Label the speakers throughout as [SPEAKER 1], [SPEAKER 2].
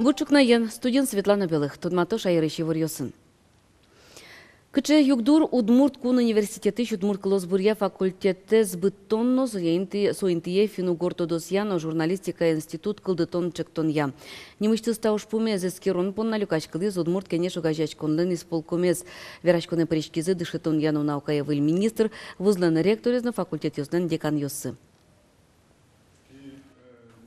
[SPEAKER 1] Бучукнаен студент Светлана Белых, Тудмато Шайрыщи Варьосын. Кыче югдур Удмурт кун университеты Удмурт Клосбурья факультеты сбыттонно соинтие финугортодосьяно журналистика институт кылдытон чектонья. Немышты стаушпуме зескерон понна люкачкылыз Удмурт кенешу гажачконлын исполкомез верачконы пришкизы дышетоньяну наукаевый министр вузлен ректоризна факультет юзнен декан йоссы.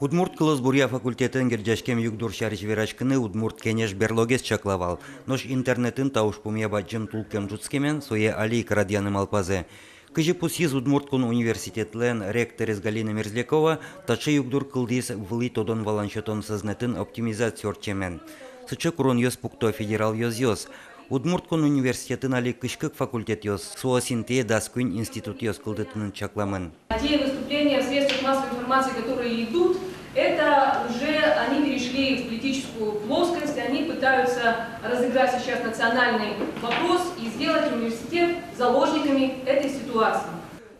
[SPEAKER 2] Удмурт Клосбурья факультетін герджашкем югдур шариш верашкыны Удмурт кенеш берлогес чаклавал. Нош интернетін таушпумя баджым тулкем жуцкемен сое Али Карадьяным алпазе. Кыжы пусиз Удмурткун университетлен ректорис Галина Мерзлякова тачы югдур кылдис вли тодон валаншотон сознатын оптимизация орчемен. Сычы курон йос пукто федерал йоз. Удмурткун университетін али кышкык факультет йос, суасинтее даскуин институт йос кылдытынын чакламын.
[SPEAKER 3] Те выступления в средствах массовой информации, которые идут, это уже они перешли в политическую плоскость, они пытаются разыграть сейчас национальный вопрос и сделать университет заложниками этой ситуации.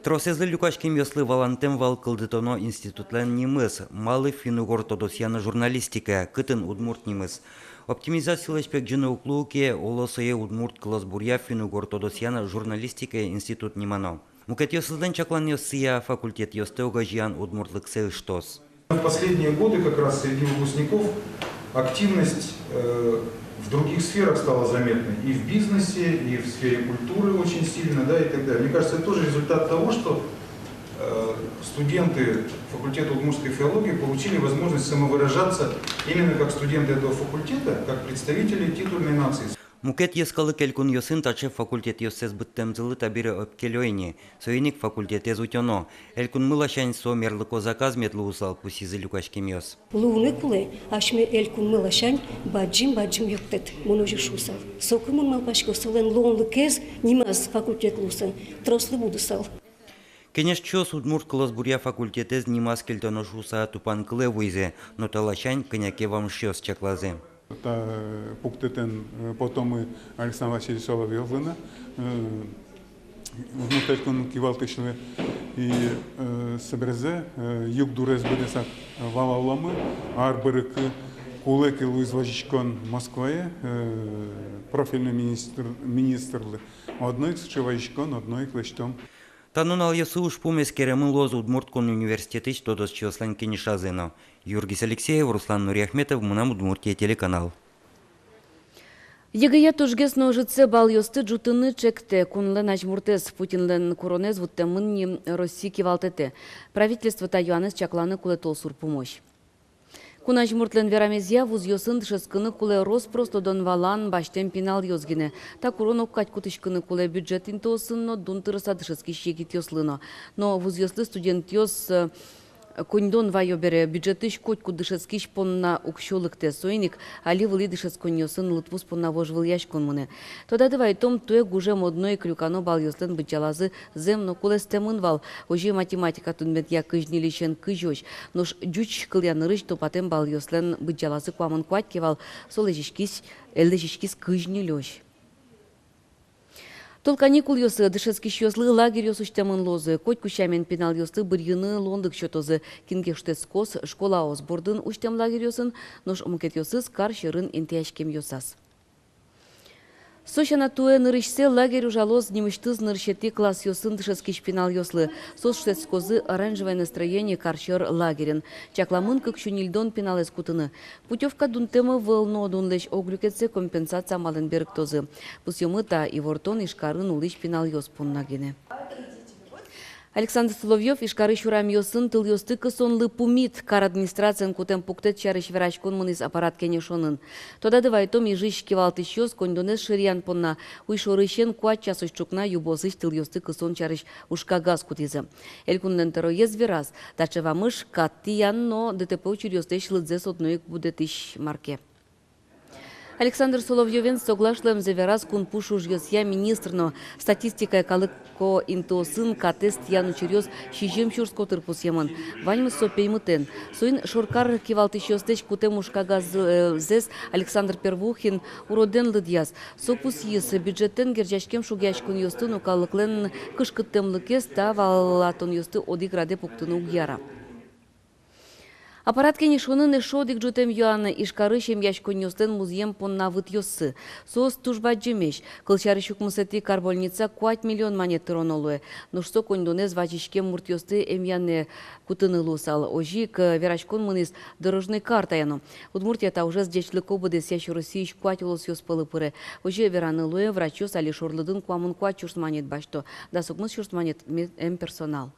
[SPEAKER 2] Тросезлы люкашкем йослы валантем вал кылдытоно институтлен нимыз, малы финугортодосьяна журналистика, кытын Удмурт нимыз. Оптимизация лешпек жыны уклууке олосые Удмурт Клосбурья финугортодосьяна журналистика институт нимано. Мукет йосылдан чаклан йосыя факультет йостеуга жиян Удмуртлык сеыштос.
[SPEAKER 4] В последние годы как раз среди выпускников активность в других сферах стала заметной. И в бизнесе, и в сфере культуры очень сильно, да, и так далее. Мне кажется, это тоже результат того, что студенты факультета удмуртской филологии получили возможность самовыражаться именно как студенты этого факультета, как представители титульной нации.
[SPEAKER 2] Мукет ескалы келкун йосын тачы факультет йоссез быттемзылы табире öpkelöйни, сөйник факультет езутёно. Элкун мылашань со мерлыко заказ метлы усал пусизы люкашкем йос.
[SPEAKER 5] Луны кулы, ашме элкун мылашань баджим юктет, муножи шусал. Сокымын малпашко сален лонлы кез, нимаз факультет лусан, трослы будусал.
[SPEAKER 2] Кенеш чос Удмурт Клосбурья факультетез нимаз кельтоно шуса тупан кылы вуйзе, но талашань кыняке вам шёс чаклазе.
[SPEAKER 6] Пуктетен потом и Александр Васильевич Соловьевлина, внутрь кивалтышны и собрезе, юг дурез бедесак валауламы, арбырык кулеки Луиз Важичкон Москве, профильный министр одной к Важичкон, одной к Лештом.
[SPEAKER 2] Танунал ясуш пумес керемын лозу Удмурткун университетыч тодос чослан кенешазыно. Юргис Алексеев, Руслан Нуриахметов, Мунам Удмуртия телеканал.
[SPEAKER 1] Егая тужгес ножице бал йосты джутыны чекте, кунлен ажмуртес Путинлен куронез вуттемын России кивалтете. Правительство таюанес чакланы куле толсур помощь. Кунаж муртлен верамезия вуз йосын дышескыны куле Роспростодон валан баштен пинал йозгине. Та куронок катькутышкыны куле бюджетин тоосынно дунтырыса дышески щегит йослыно. Но вуз йослы студент йос Кондон вайобере бюджетыш котку дышескиш понна укшолыкте сойник, али вли дышескон йосын лытвус понна вожвыл яшкон муне. Тода дывай том туе гуже модной крюкано бал йослен бычалазы земно кулестемын вал, ожи математика тунбет я кыжни лишен кыжош, нош джуч кылянырыш топатем бал йослен бычалазы куамын куатке вал, солежишкис, элдежишкис кыжни лёш. Тол каникул йосы дышески щёслы лагерь йосуштемын лозы, коть кущамен пенал йосы бырьыны лондык щотозы, кингештескос школа осбордын уштем лагерь йосын, нош мукет йосы скар шырын интяшкем йосас. Сощана туэ нырышсе лагерь ужалоз немыштыз нырщети класс йосын дышескиш пенал йослы, сос штескозы оранжевое настроение каршер лагерен. Чакламын кыкшунильдон пенал эскутыны. Путевка дунтема волно дунлеш оглюкетсе компенсация маленберг тозы. Пусьемыта и вортон ишкарын улыш пенал йос пуннагене. Александр Соловьев ишкары шурам йосын тыл йосты кысонлы пумит кар администрациян кутем пуктет чарыш верачкон мыныз аппарат кенешонын. Тода дывайтом ижиш кивалтыш йос кондонес шырьян понна уйшорышен куат часыш чукна юбозыш тыл йосты кысон чарыш ушка газ кутизы. Элькунден тероез вераз, дачевамыш каттиян, но ДТП учурьостеш лыдзес одноик будет иш марке. Александр Соловьевен соглашлым завераз кун пушуж йосья министрно статистика калыко интосын катест яну черёз шижем чурско тырпус яман. Ваньмы сопеймытен. Суин шуркар кивалтыш йостеч кутем ушкагаз зес Александр Первухин уроден лыдьяз. Сопус йыс бюджеттен герджашкем шугяшкун йостын укалыклен кышкыттемлыкес та валатон йосты одик раде пуктыну угьяра. Аппарат кенешунын шодик жутем юаны ишкары шемьяшконёстен музеем понна выт йоссы. Сос тужба джемеш. Кылчары шукмысети карбольница 4 миллион монет тронолуэ. Нушсо кондонез вачишке муртьосты эмьяне кутыны лусал. Ожи к верашкон мынис дорожный карта яну. Удмуртията уже сдечлыко буде сящу Россииш куатилос йоспалы пыры. Ожи вераны луэ врачос али шорлыдын куамын куат чурсманет башто. Да сукмыс чурсманет персонал.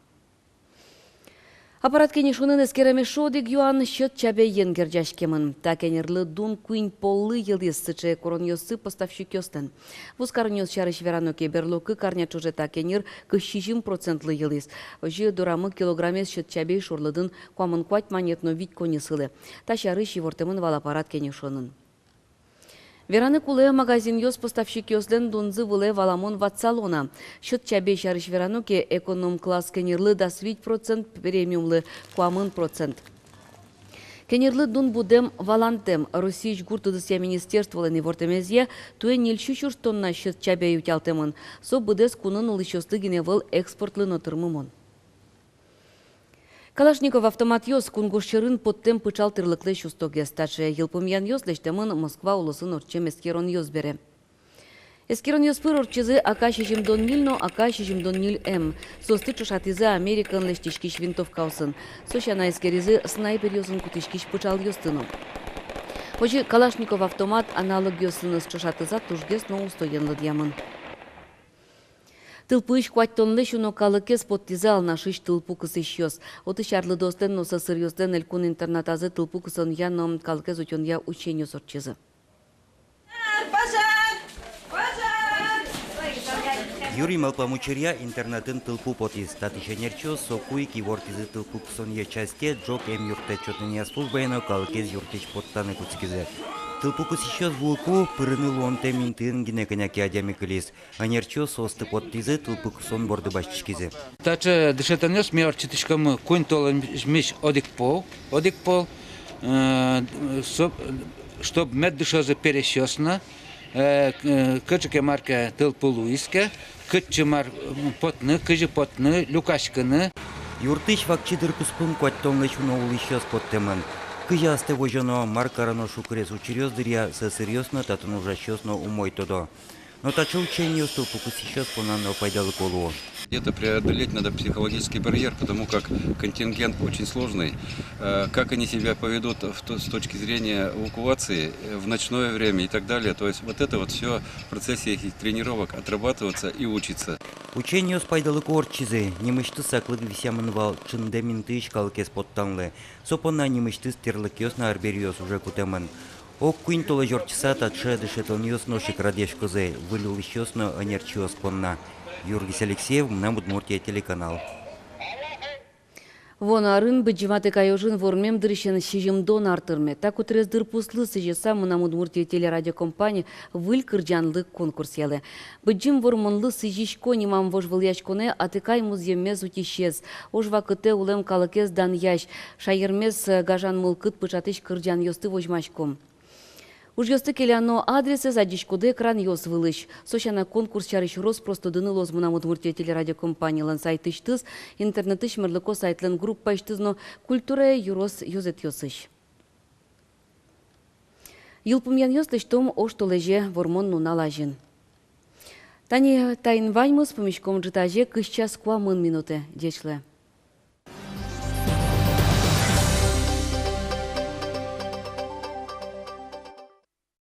[SPEAKER 1] Аппарат кенешунын эскереме шодик юан счет чабе енгер жашкемын. Такенерлы дун куин поллы йылдыз сыче короньосы поставщик йостен. Вуз карньос чарыш вераноке берлокы карня чуже такенер 60% йылдыз. Ожи дурамы килограммес счет чабе шорлыдын куамын куать монетно вид конесылы. Та чарыш евортемын вал аппарат кенешунын. Вераны куле магазин йос поставщик йослен дунзы выле валамон ватсалона. Счет чабе шарыш верануке эконом класс кенерлы да 20% премиумлы куамын процент. Кенерлы дун будем валантем. Российш гуртудысия министерстволен вортемезье туе нильшучур тонна счет чабе ютялтемын. Со будес кунын лычосты геневыл экспортлы нотырмымон. Калашников автомат йос кунгушчырын подтем пычал тырлыклы чустоге стаче. Елпумьян йос лештемын Москва улысын орчем эскерон йос бере. Эскерон йос пыр орчызы ака шежимдон нильно, ака шежимдон ниль М. Состы чушатызы Американ лештишкиш винтовка усын. Сощана эскеризы снайпер йосын кутишкиш пычал йостыну. Ожи Калашников автомат аналог йосыныз чушатыза тужгес но устоянлы дьямын. Тылпыш куаттонлы шуно калыкес подтизал нашиш тылпу кысыш йос. Оты шарлы достен носа сырьостен элькун интернатазы тылпу кысын яном калыкес утен я учению сорчызы.
[SPEAKER 2] Юрий Малпамучерья интернатын тылпу потиз. Татышенерчо сокуй кивортизы тылпу кысонья часте джок эм юрте чотыния службайно калыкес юртич подтаны куцкизе. Тылпу кысыщос вулку пырыны лонте минтын гинеканяки адямикалис. Анерчо состы подтизы тылпу кысон борды башчишкизе.
[SPEAKER 7] Таче дышетанёс мер читышкам куин толын миш одик пол, чтоб мед дышозы перещёсна, кычыке марка тылпу луиске, кычымар потны, кыжы потны, люкашканы.
[SPEAKER 2] Юртыш вакчидыр куспун куаттонлы шуно улыщос подтемын. Кыжасты вожоно маркарано шукрес учерёздырья со серьезно татын ужащёсно умой тодо. Но тачу учению столпу кусищёс понанно пайдалы колу.
[SPEAKER 8] Это преодолеть надо психологический барьер, потому как контингент очень сложный. Как они себя поведут с точки зрения эвакуации в ночное время и так далее. То есть вот это вот все в процессе этих тренировок отрабатываться и учиться.
[SPEAKER 2] Учению с пайдалы корчизы, немышты саклык висямынвал, чынде минтыш калкес подтанлы. Сопона немышты стерлыкёс на арберьёс уже кутемын. Ок куин тола жорчиса татше дышетылнёс ношик радешкозы, вылылыщёсно анерчиос понна. Юргис Алексеев, нам Удмуртия телеканал.
[SPEAKER 1] Вонарын быджиматы кайожин вормем дрыщен шижимдон артырме. Так утрез дырпуслы сыжеса мына Удмуртия телерадиокомпания выль кырджанлы конкурс ялы. Быджим вормонлы сыжишко нимам вожвылячконе атыкай муземмез утищез. Ож вакыте улем калыкез дан яш. Шайырмез гажан мылкыт пычатыш кырджан йосты вожмашком. Уж йосты келяно адресы задишкоды экран йос вылыш. Сощана конкурс чарыш рос просто дыны лоз мына Удмуртия телерадиокомпаниялан сайтыш тыз, интернетыш мерлыко сайтлен группа иштызно культура юрос йозет йосыш. Йылпумьян йостыш том ош толеже вормон нуналажын. Тани тайын ваймыз помешком житаже кыш час куамын минуты дечле.